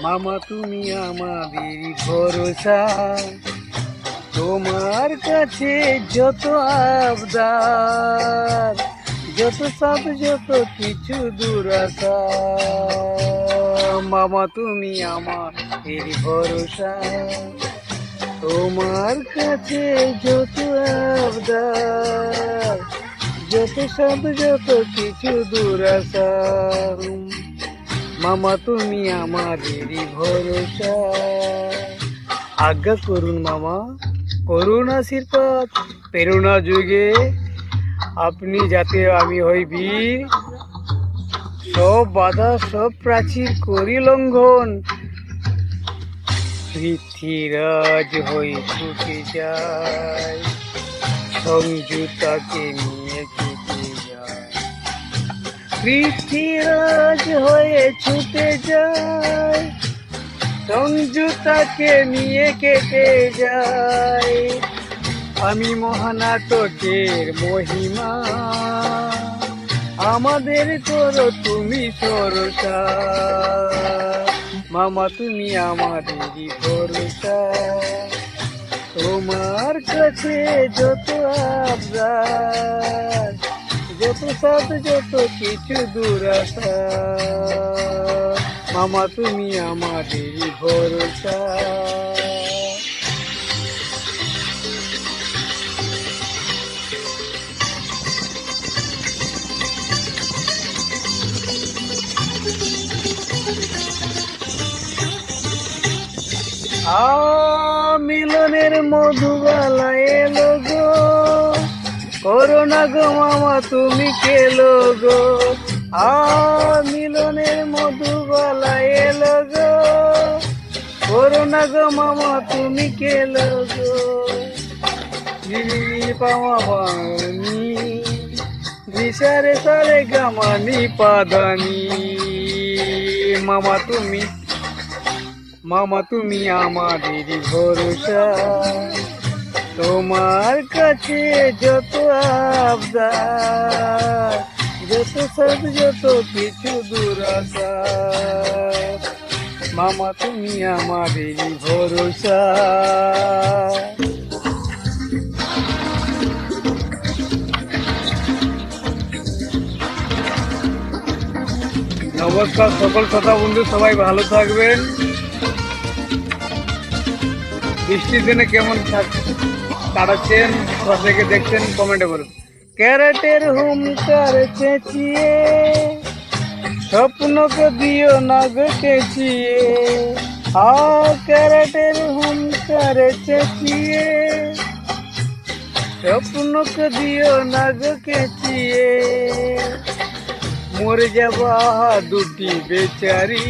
মামা তুমি আমাদের ভরসা, তোমার কাছে যত আবদার, যত সব যত কিছু দুরাশা। মামা তুমি আমাদের ভরসা, তোমার কাছে যত আবদার, যত সব যত কিছু দুরাশা। মামা তুমি আমাদেরই ভরসা। আজ্ঞা করুন মামা, করুন আশীর্বাদ, প্রেরণা যুগে আপনি যাতে আমি হই বীর, সব বাধা সব প্রাচীর করি লঙ্ঘন, পৃথ্বীরাজ হয়ে ছুটে যায়, সংযুতাকে নিয়ে ছুটে যায়। পৃথ্বীরাজ হয়ে ছুটে যায়, সংযুতাকে নিয়ে কেটে যায়। আমি মহানাটকের মহিমা, আমাদের করো তুমি সরসা। মামা তুমি আমাদেরই ভরসা, তোমার কাছে যত আবদার, যত সব যত কিছু দুরাশা। মামা তুমি আমাদেরই ভরসা। মিলনের মধুবালা এলো গো, করোনা গো মামা তুমি কেলো গো। মিলনের মধুবালা এলো গো, করোনা গো মামা তুমি কেলো গো। পামা বানি দিশারে সারে গামানি পাদানি। মামা তুমি আমাদেরই ভরসা, তোমার কাছে যত আবদার, যত সব যত কিছু দুরাশা। মামা তুমি আমাদেরই ভরসা। নমস্কার সকল শ্রোতা বন্ধু, সবাই ভালো থাকবেন। বৃষ্টির দিনে কেমন কাটাচ্ছেন, থেকে দেখছেন কমেন্টে বলুন। ক্যারেটের হুমকার চেঁচিয়ে স্বপ্নকে দিও না গো চেঁচিয়ে। ক্যারেটের হুমকার চেঁচিয়ে স্বপ্নকে দিও না গো চেঁচিয়ে। মরে যাবা দুটি বেচারি,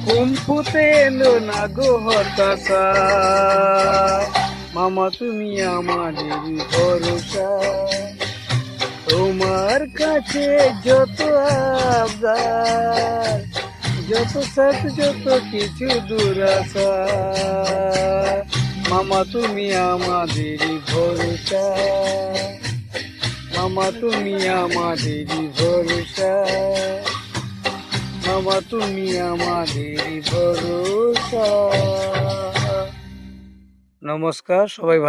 কুম্ফুতে এলো না গো হতাশা। মামা তুমি আমাদেরই ভরসা, তোমার কাছে যত আবদার, যত সব যত কিছু দুরাশা। মামা তুমি আমাদেরই ভরসা, মামা তুমি আমাদেরই ভরসা। মামা তুমি আমাদেরই ভরসা। নমস্কার, সবাই ভালো।